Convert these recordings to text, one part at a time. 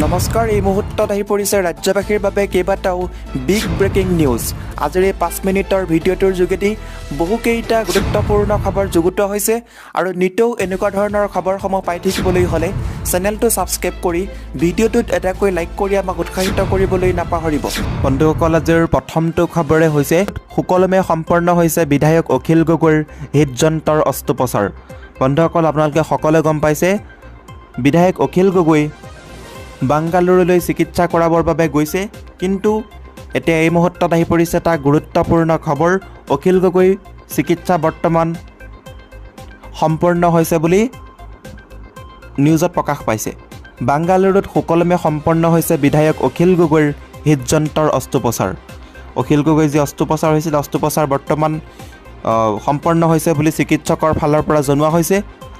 নমস্কাৰ এই মুহূৰ্তত আহি পৰিছে ৰাজ্যবাসীৰ বাবে কেইবাটাও বিগ ব্ৰেকিং নিউজ। আজিৰ এই 5 মিনিটৰ ভিডিঅ'টোৰ যোগেদি বহুকেইটা গুৰুত্বপূৰ্ণ খবৰ যুগুত হৈছে আৰু নিতৌ এনেকুৱা ধৰণৰ খবৰসমূহ পাই থাকিবলৈ হ'লে চেনেলটো ছাবস্ক্ৰাইব কৰি ভিডিঅ'টোত এটাকৈ লাইক কৰি আমাক উৎসাহিত কৰিবলৈ নাপাহৰিব। বন্ধুসকল, আজিৰ প্ৰথমটো খবৰে হৈছে সুকলমে সম্পন্ন হৈছে বিধায়ক অখিল গগৈৰ হৃদযন্ত্ৰৰ অস্ত্ৰোপচাৰ। বন্ধুসকল, আপোনালোকে সকলোৱে গম পাইছে বিধায়ক অখিল গগৈ বাংগালুৰুলৈ চিকিৎসা কৰাবৰ বাবে গৈছে, কিন্তু এতিয়া এই মুহূৰ্তত আহি পৰিছে এটা গুৰুত্বপূৰ্ণ খবৰ। অখিল গগৈ চিকিৎসা বৰ্তমান সম্পূৰ্ণ হৈছে বুলি নিউজত প্ৰকাশ পাইছে। বাংগালুৰুত সুকলমে সম্পন্ন হৈছে বিধায়ক অখিল গগৈৰ হৃদযন্ত্ৰৰ অস্ত্ৰোপচাৰ। অখিল গগৈ যি অস্ত্ৰোপচাৰ হৈছিল, অস্ত্ৰোপচাৰ বৰ্তমান সম্পন্ন হৈছে বুলি চিকিৎসকৰ ফালৰ পৰা জনোৱা হৈছে।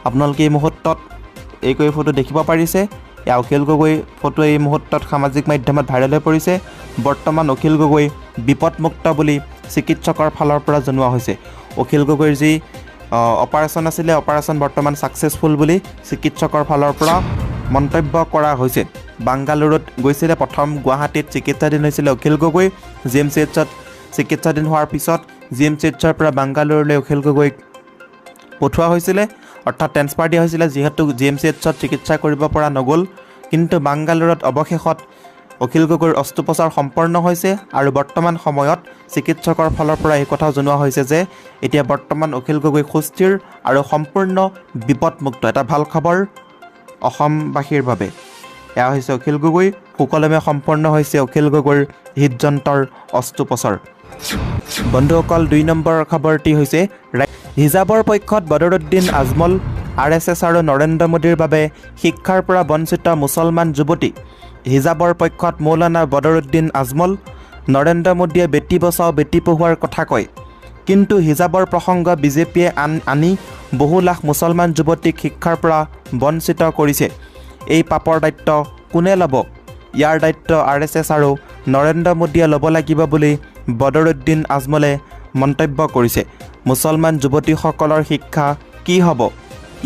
আপোনালোকে এই মুহূৰ্তত এইকৈ ফটো দেখিব পাৰিছে। অখিল গগৈ ফটো এই মুহূৰ্তত সামাজিক মাধ্যমত ভাইৰেল হৈ পৰিছে। বৰ্তমান অখিল গগৈ বিপদমুক্ত বুলি চিকিৎসকৰ ফালৰ পৰা জনোৱা হৈছে। অখিল গগৈৰ যি অপাৰেশ্যন আছিলে, অপাৰেশ্যন বৰ্তমান ছাকচেছফুল বুলি চিকিৎসকৰ ফালৰ পৰা মন্তব্য কৰা হৈছে। বাংগালুৰুত গৈছিলে, প্ৰথম গুৱাহাটীত চিকিৎসাধীন হৈছিলে অখিল গগৈ। GMCHত চিকিৎসাধীন হোৱাৰ পিছত GMCHৰ পৰা বাংগালুৰুলৈ অখিল গগৈক পঠোৱা হৈছিলে, অৰ্থাৎ ট্ৰেন্সফাৰ দিয়া হৈছিলে, যিহেতু GMCHত চিকিৎসা কৰিব পৰা নগ'ল। কিন্তু বাংগালুৰুত অৱশেষত অখিল গগৈৰ অস্ত্ৰোপচাৰ সম্পন্ন হৈছে আৰু বৰ্তমান সময়ত চিকিৎসকৰ ফালৰ পৰা এই কথা জনোৱা হৈছে যে এতিয়া বৰ্তমান অখিল গগৈ সুস্থিৰ আৰু সম্পূৰ্ণ বিপদমুক্ত। এটা ভাল খবৰ অসমবাসীৰ বাবে। এয়া হৈছে অখিল গগৈ, সুকলমে সম্পন্ন হৈছে অখিল গগৈৰ হৃদযন্ত্ৰৰ অস্ত্ৰোপচাৰ। বন্ধুসকল, 2 নম্বৰ খবৰটি হৈছে হিজাবৰ পক্ষত বদৰুদ্দিন আজমল। RSS আৰু নৰেন্দ্ৰ মোদীৰ বাবে শিক্ষাৰ পৰা বঞ্চিত মুছলমান যুৱতী। হিজাবৰ পক্ষত মৌলানা বদৰুদ্দিন আজমল। নৰেন্দ্ৰ মোদীয়ে বেটী বচাও বেটী পঢ়োৱাৰ কথা কয়, কিন্তু হিজাবৰ প্ৰসংগ বিজেপিয়ে আনি বহু লাখ মুছলমান যুৱতীক শিক্ষাৰ পৰা বঞ্চিত কৰিছে। এই পাপৰ দায়িত্ব কোনে ল'ব? ইয়াৰ দায়িত্ব RSS আৰু নৰেন্দ্ৰ মোদীয়ে ল'ব লাগিব বুলি বদৰুদ্দিন আজমলে মন্তব্য কৰিছে। মুছলমান যুৱতীসকলৰ শিক্ষা কি হ'ব?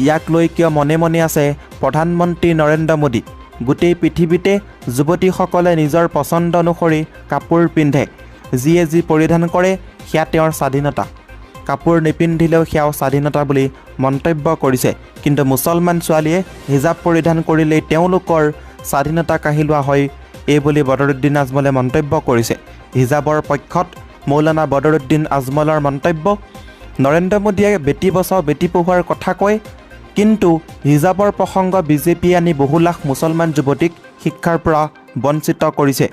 ইয়াক লৈ কিয় মনে মনে আছে প্ৰধানমন্ত্ৰী নৰেন্দ্ৰ মোদী? গোটেই পৃথিৱীতে যুৱতীসকলে নিজৰ পচন্দ অনুসৰি কাপোৰ পিন্ধে। যিয়ে যি পৰিধান কৰে সেয়া তেওঁৰ স্বাধীনতা। কাপোৰ নিপিন্ধিলেও সেয়াও স্বাধীনতা বুলি মন্তব্য কৰিছে। কিন্তু মুছলমান ছোৱালীয়ে হিজাব পৰিধান কৰিলেই তেওঁলোকৰ স্বাধীনতা কাঢ়ি লোৱা হয়, এই বুলি বদৰুদ্দিন আজমলে মন্তব্য কৰিছে। হিজাবৰ পক্ষত মৌলানা বদৰুদ্দিন আজমলৰ মন্তব্য। নৰেন্দ্ৰ মোদীয়ে বেটী বচাও বেটী পঢ়োৱাৰ কথা কয়, কিন্তু হিজাবৰ প্ৰসংগ বিজেপিয়ে আনি বহু লাখ মুছলমান যুৱতীক শিক্ষাৰ পৰা বঞ্চিত কৰিছে।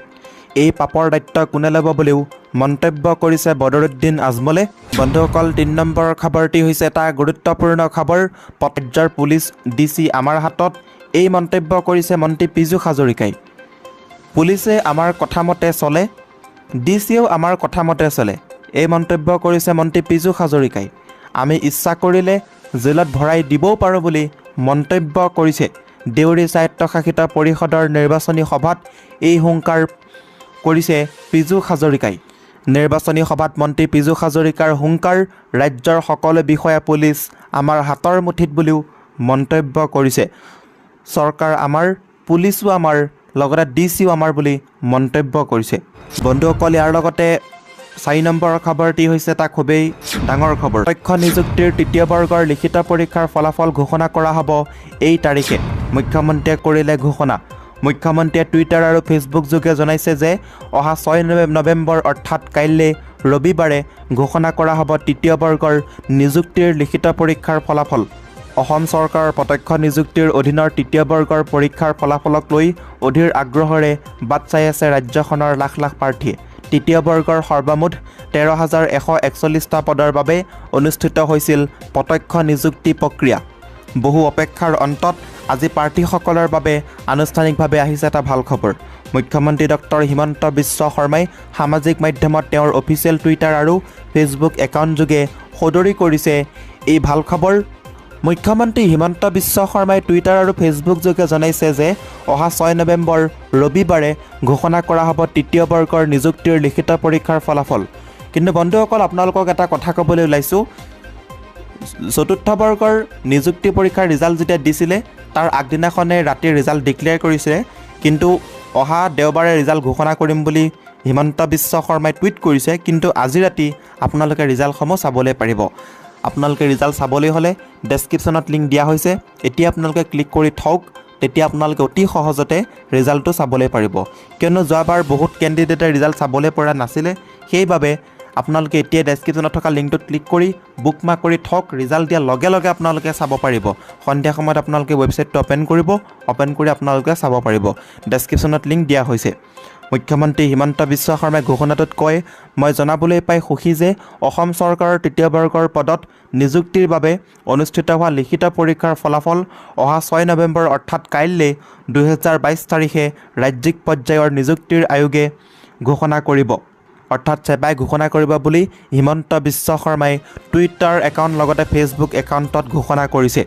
এই পাপৰ দায়িত্ব কোনে ল'ব বুলিও মন্তব্য কৰিছে বদৰুদ্দিন আজমলে। বন্ধুসকল, 3 নম্বৰ খবৰটি হৈছে এটা গুৰুত্বপূৰ্ণ খবৰ। ৰাজ্যৰ পুলিচ DC আমাৰ হাতত। এই মন্তব্য কৰিছে মন্ত্ৰী পীযুষ হাজৰিকাই। পুলিচে আমাৰ কথামতে চলে, DCয়েও আমাৰ কথামতে চলে। এই মন্তব্য কৰিছে মন্ত্ৰী পীযুষ হাজৰিকাই। আমি ইচ্ছা কৰিলে জেলত ভৰাই দিবও পাৰোঁ বুলি মন্তব্য কৰিছে। দেউৰী স্বায়ত্তশাসিত পৰিষদৰ নিৰ্বাচনী সভাত এই হুংকাৰ কৰিছে পীযুষ হাজৰিকাই। নিৰ্বাচনী সভাত মন্ত্ৰী পীযুষ হাজৰিকাৰ হুংকাৰ, ৰাজ্যৰ সকলো বিষয়া পুলিচ আমাৰ হাতৰ মুঠিত বুলিও মন্তব্য কৰিছে। চৰকাৰ আমাৰ, পুলিচো আমাৰ, লগতে DCও আমাৰ বুলি মন্তব্য কৰিছে। বন্ধুসকল, ইয়াৰ লগতে 4 নম্বৰ খবৰটি হৈছে এটা খুবেই ডাঙৰ খবৰ। প্ৰত্যক্ষ নিযুক্তিৰ 3য় বৰ্গৰ লিখিত পৰীক্ষাৰ ফলাফল ঘোষণা কৰা হ'ব এই তাৰিখে। মুখ্যমন্ত্ৰীয়ে কৰিলে ঘোষণা। মুখ্যমন্ত্ৰীয়ে টুইটাৰ আৰু ফেচবুক যোগে জনাইছে যে অহা 6 নৱেম্বৰ অৰ্থাৎ কাইলৈ ৰবিবাৰে ঘোষণা কৰা হ'ব 3য় বৰ্গৰ নিযুক্তিৰ লিখিত পৰীক্ষাৰ ফলাফল। অসম চৰকাৰৰ প্ৰত্যক্ষ নিযুক্তিৰ অধীনৰ 3য় বৰ্গৰ পৰীক্ষাৰ ফলাফলক লৈ অধীৰ আগ্ৰহেৰে বাট চাই আছে ৰাজ্যখনৰ লাখ লাখ প্ৰাৰ্থীয়ে। 3য় বৰ্গৰ সৰ্বমুঠ 13,141টা পদৰ বাবে অনুষ্ঠিত হৈছিল প্ৰত্যক্ষ নিযুক্তি প্ৰক্ৰিয়া। বহু অপেক্ষাৰ অন্তত আজি প্ৰাৰ্থীসকলৰ বাবে আনুষ্ঠানিকভাৱে আহিছে এটা ভাল খবৰ। মুখ্যমন্ত্ৰী ডক্টৰ হিমন্ত বিশ্ব শৰ্মাই সামাজিক মাধ্যমত তেওঁৰ অফিচিয়েল টুইটাৰ আৰু ফেচবুক একাউণ্ট যোগে সদৰি কৰিছে এই ভাল খবৰ। মুখ্যমন্ত্ৰী হিমন্ত বিশ্ব শৰ্মাই টুইটাৰ আৰু ফেচবুক যোগে জনাইছে যে অহা 6 নৱেম্বৰ ৰবিবাৰে ঘোষণা কৰা হ'ব 3য় বৰ্গৰ নিযুক্তিৰ লিখিত পৰীক্ষাৰ ফলাফল। কিন্তু বন্ধুসকল, আপোনালোকক এটা কথা ক'বলৈ ওলাইছোঁ। 4ৰ্থ বৰ্গৰ নিযুক্তি পৰীক্ষাৰ ৰিজাল্ট যেতিয়া দিছিলে তাৰ আগদিনাখনে ৰাতিৰ ৰিজাল্ট ডিক্লেয়াৰ কৰিছে। কিন্তু অহা দেওবাৰে ৰিজাল্ট ঘোষণা কৰিম বুলি হিমন্ত বিশ্ব শৰ্মাই টুইট কৰিছে, কিন্তু আজি ৰাতি আপোনালোকে ৰিজাল্টসমূহ চাবলৈ পাৰিব। আপোনালোকে ৰিজাল্ট চাবলৈ হ'লে ডেছক্ৰিপশ্যনত লিংক দিয়া হৈছে, এতিয়া আপোনালোকে ক্লিক কৰি থওক, তেতিয়া আপোনালোকে অতি সহজতে ৰিজাল্টটো চাবলৈ পাৰিব। কিয়নো যোৱাবাৰ বহুত কেণ্ডিডেটে ৰিজাল্ট চাবলৈ পৰা নাছিলে, সেইবাবে আপোনালোকে এতিয়া ডেছক্ৰিপশ্যনত থকা লিংকটোত ক্লিক কৰি বুক মাৰ্ক কৰি থওক, ৰিজাল্ট দিয়াৰ লগে লগে আপোনালোকে চাব পাৰিব। সন্ধিয়া সময়ত আপোনালোকে ৱেবছাইটটো অ'পেন কৰিব, অ'পেন কৰি আপোনালোকে চাব পাৰিব। ডেছক্ৰিপশ্যনত লিংক দিয়া হৈছে। মুখ্যমন্ত্ৰী হিমন্ত বিশ্ব শৰ্মাই ঘোষণাটোত কয়, মই জনাবলৈ পাই সুখী যে অসম চৰকাৰৰ তৃতীয় বৰ্গৰ পদত নিযুক্তিৰ বাবে অনুষ্ঠিত হোৱা লিখিত পৰীক্ষাৰ ফলাফল অহা 6 নৱেম্বৰ অৰ্থাৎ কাইলৈ 2022 তাৰিখে ৰাজ্যিক পৰ্যায়ৰ নিযুক্তিৰ আয়োগে ঘোষণা কৰিব, অৰ্থাৎ চেবাই ঘোষণা কৰিব বুলি হিমন্ত বিশ্ব শৰ্মাই টুইটাৰ একাউণ্ট লগতে ফেচবুক একাউণ্টত ঘোষণা কৰিছে।